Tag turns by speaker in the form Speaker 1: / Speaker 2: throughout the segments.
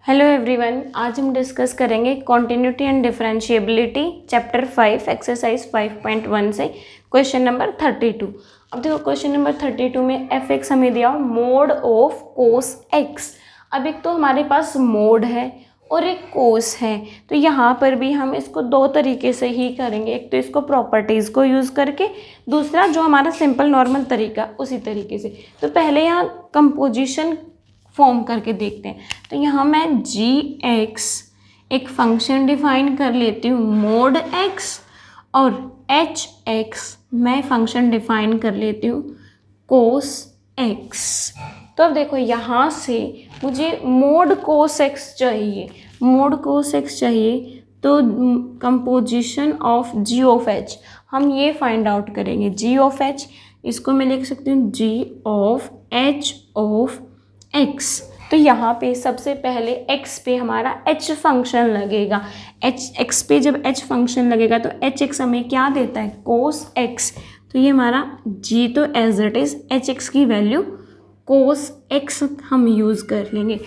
Speaker 1: Hello everyone, आज हम discuss करेंगे continuity and differentiability chapter 5 exercise 5.1 से क्वेश्चन नंबर 32। अब देखो क्वेश्चन नंबर 32 में एफ एक्स हमें दिया मोड ऑफ कोस एक्स। अब एक तो हमारे पास मोड है और एक कोस है, तो यहाँ पर भी हम इसको दो तरीके से ही करेंगे। एक तो इसको प्रॉपर्टीज़ को यूज़ करके, दूसरा जो हमारा सिंपल नॉर्मल तरीका उसी तरीके से। तो पहले यहाँ कंपोजिशन फॉर्म करके देखते हैं। तो यहाँ मैं जी एक्स एक फंक्शन डिफाइन कर लेती हूँ मोड एक्स, और एच एक्स मैं फंक्शन डिफाइन कर लेती हूँ कोस एक्स। तो अब देखो यहाँ से मुझे मोड कोस एक्स चाहिए, मोड कोस एक्स चाहिए, तो composition of G of H हम ये फाइंड आउट करेंगे। जी ऑफ एच इसको मैं लिख सकती हूँ जी ऑफ एच ऑफ एक्स। तो यहाँ पे सबसे पहले x पे हमारा h फंक्शन लगेगा। x पे जब h फंक्शन लगेगा तो एच एक्स हमें क्या देता है, कोस x। तो ये हमारा g तो as it is H x की वैल्यू कोस x हम यूज़ कर लेंगे।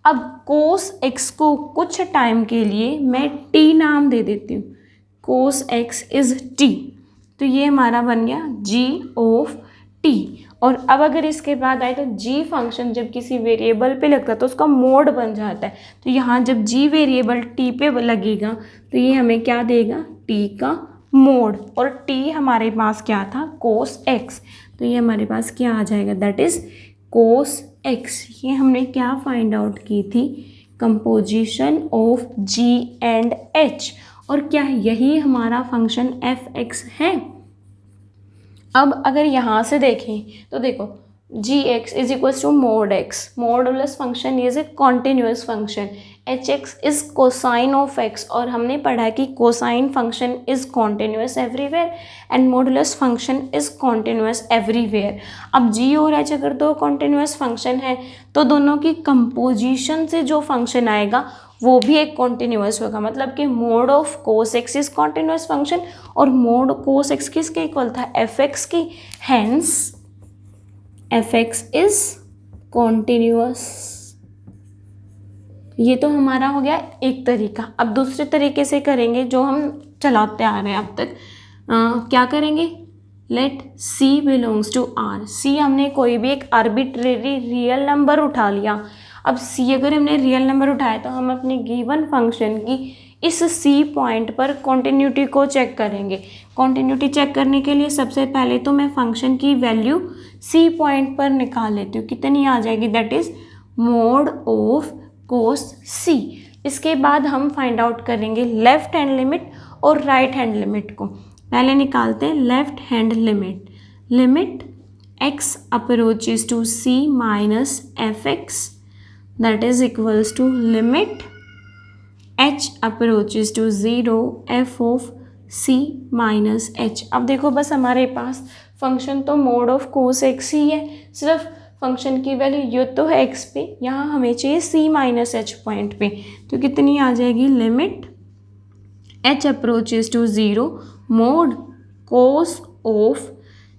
Speaker 1: अब कोस x को कुछ टाइम के लिए मैं t नाम दे देती हूँ, कोस x इज़ t। तो ये हमारा बन गया g ऑफ t। और अब अगर इसके बाद आए तो g फंक्शन जब किसी वेरिएबल पे लगता है तो उसका मोड बन जाता है। तो यहाँ जब g वेरिएबल t पे लगेगा तो ये हमें क्या देगा, t का मोड, और t हमारे पास क्या था, कोस x। तो ये हमारे पास क्या आ जाएगा, दैट इज़ कोस x। ये हमने क्या फाइंड आउट की थी, composition of g and h। और क्या यही हमारा फंक्शन एफ एक्स है। अब अगर यहाँ से देखें तो देखो g x is equals to mod x, modulus function is a continuous function, h x is cosine of x, और हमने पढ़ा कि cosine function is continuous everywhere and modulus function is continuous everywhere. अब जी और H अगर दो continuous function है तो दोनों की कंपोजिशन से जो फंक्शन आएगा वो भी एक कॉन्टिन्यूस होगा। मतलब कि mod of cos x is continuous function और मोड कोस एक्स किसके इक्वल था, एफ एक्स की। Hence f x is continuous. ये तो हमारा हो गया एक तरीका। अब दूसरे तरीके से करेंगे जो हम चलाते आ रहे हैं अब तक। क्या करेंगे, let c belongs to R. C हमने कोई भी एक आर्बिट्रेरी रियल नंबर उठा लिया। अब सी अगर हमने रियल नंबर उठाया तो हम अपने गिवन फंक्शन की इस सी पॉइंट पर कॉन्टिन्यूटी को चेक करेंगे। कॉन्टिन्यूटी चेक करने के लिए सबसे पहले तो मैं फंक्शन की वैल्यू सी पॉइंट पर निकाल लेती हूँ, कितनी आ जाएगी, that is mod of cos c. इसके बाद हम फाइंड आउट करेंगे लेफ्ट हैंड लिमिट और राइट हैंड लिमिट को। पहले निकालते हैं left hand limit, limit x approaches to c minus f x, that is equals to limit h approaches to 0 f of c minus h। अब देखो बस हमारे पास फंक्शन तो मोड ऑफ कोस एक्स ही है, सिर्फ फंक्शन की वैल्यू ये तो है x पे, यहाँ हमें चाहिए c माइनस एच पॉइंट पे। तो कितनी आ जाएगी, limit h approaches to 0 mod cos of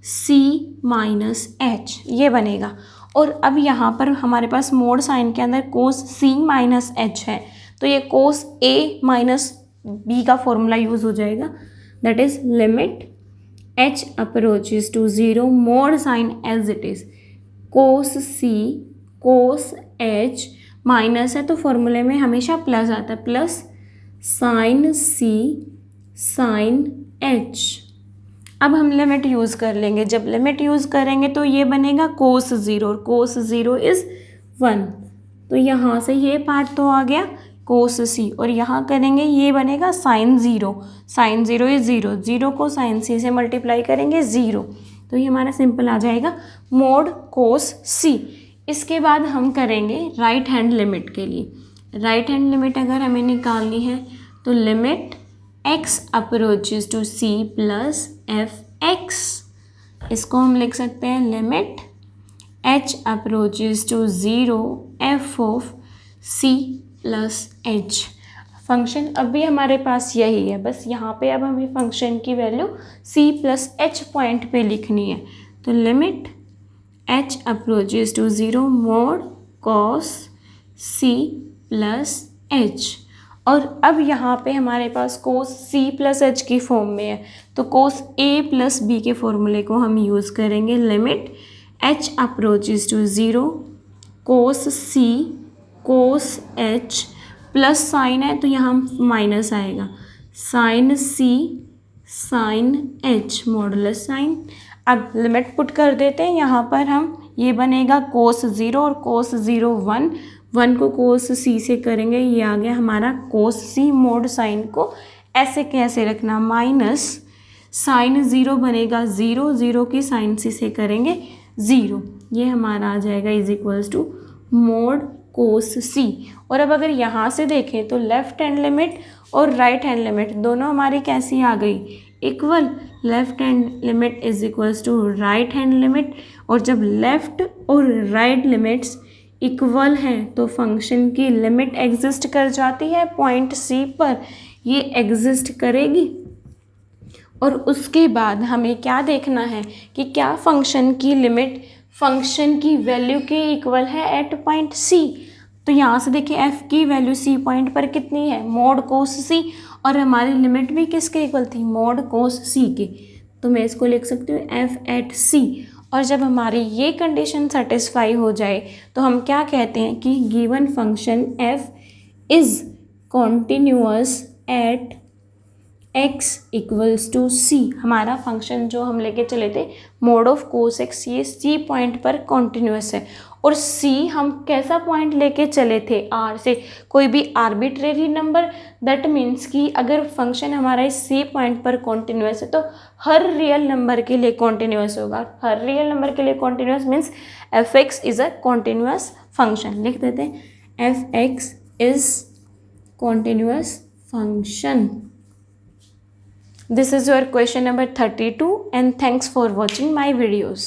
Speaker 1: c minus H, ये बनेगा। और अब यहाँ पर हमारे पास मोड साइन के अंदर कोस c माइनस एच है, तो ये कोस a माइनस b का फॉर्मूला यूज़ हो जाएगा, that is limit h approaches to 0 mod sine as it is cos c cos h minus है तो फॉर्मूले में हमेशा प्लस आता है, plus sine c sine h। अब हम लिमिट यूज़ कर लेंगे। जब लिमिट यूज़ करेंगे तो ये बनेगा कोस 0, और कोस 0 इज़ 1। तो यहाँ से ये पार्ट तो आ गया कोस c, और यहाँ करेंगे ये बनेगा साइन 0, साइन 0 इज़ 0, 0 को साइन c से मल्टीप्लाई करेंगे 0। तो ये हमारा सिंपल आ जाएगा मोड कोस c। इसके बाद हम करेंगे राइट हैंड लिमिट के लिए। राइट हैंड लिमिट अगर हमें निकालनी है तो limit x approaches to c plus f x, इसको हम लिख सकते हैं limit h approaches to 0 f of c plus h। Function अभी हमारे पास यही है, बस यहाँ पे अब हमें फंक्शन की value c plus h point पे लिखनी है। तो limit h approaches to 0 mod cos c plus H. और अब यहाँ पे हमारे पास कोस सी प्लस एच की फॉर्म में है, तो कोस ए प्लस बी के फॉर्मूले को हम यूज़ करेंगे। Limit H approaches to 0, cos C cos H plus sine है तो यहाँ माइनस आएगा, sine C sine H modulus sine. अब लिमिट पुट कर देते हैं यहाँ पर हम, ये बनेगा कोस 0 और कोस 0 1, 1 को कोस सी से करेंगे, ये आ गया हमारा कोस सी मोड साइन को ऐसे कैसे रखना, माइनस साइन 0 बनेगा 0, 0 की साइन सी से करेंगे 0, ये हमारा आ जाएगा is equals to mod cos C. और अब अगर यहाँ से देखें तो लेफ्ट हैंड लिमिट और राइट हैंड लिमिट दोनों हमारी कैसी आ गई, equal. Left hand limit is equals to right hand limit, और जब लेफ्ट और राइट लिमिट्स इक्वल हैं तो फंक्शन की लिमिट एग्जिस्ट कर जाती है पॉइंट सी पर, ये एग्जिस्ट करेगी। और उसके बाद हमें क्या देखना है कि क्या फंक्शन की लिमिट फंक्शन की वैल्यू के इक्वल है एट पॉइंट सी। तो यहाँ से देखिए एफ की वैल्यू सी पॉइंट पर कितनी है, मोड कोस सी, और हमारी लिमिट भी किसके इक्वल थी, मोड कोस सी के। तो मैं इसको लिख सकती हूँ एफ एट सी। और जब हमारी ये कंडीशन सेटिस्फाई हो जाए तो हम क्या कहते हैं कि given function f is continuous at x equals to c. हमारा फंक्शन जो हम लेके चले थे मोड ऑफ कोस एक्स, ये सी पॉइंट पर कॉन्टिन्यूअस है। और सी हम कैसा पॉइंट लेके चले थे, आर से, कोई भी आर्बिट्रेरी नंबर। दैट मीन्स कि अगर फंक्शन हमारा इस सी पॉइंट पर कॉन्टिन्यूअस है तो हर रियल नंबर के लिए कॉन्टिन्यूअस होगा। हर रियल नंबर के लिए continuous means F x is a continuous function. लिख देते हैं F x is continuous function. This is your question number 32 and thanks for watching my videos.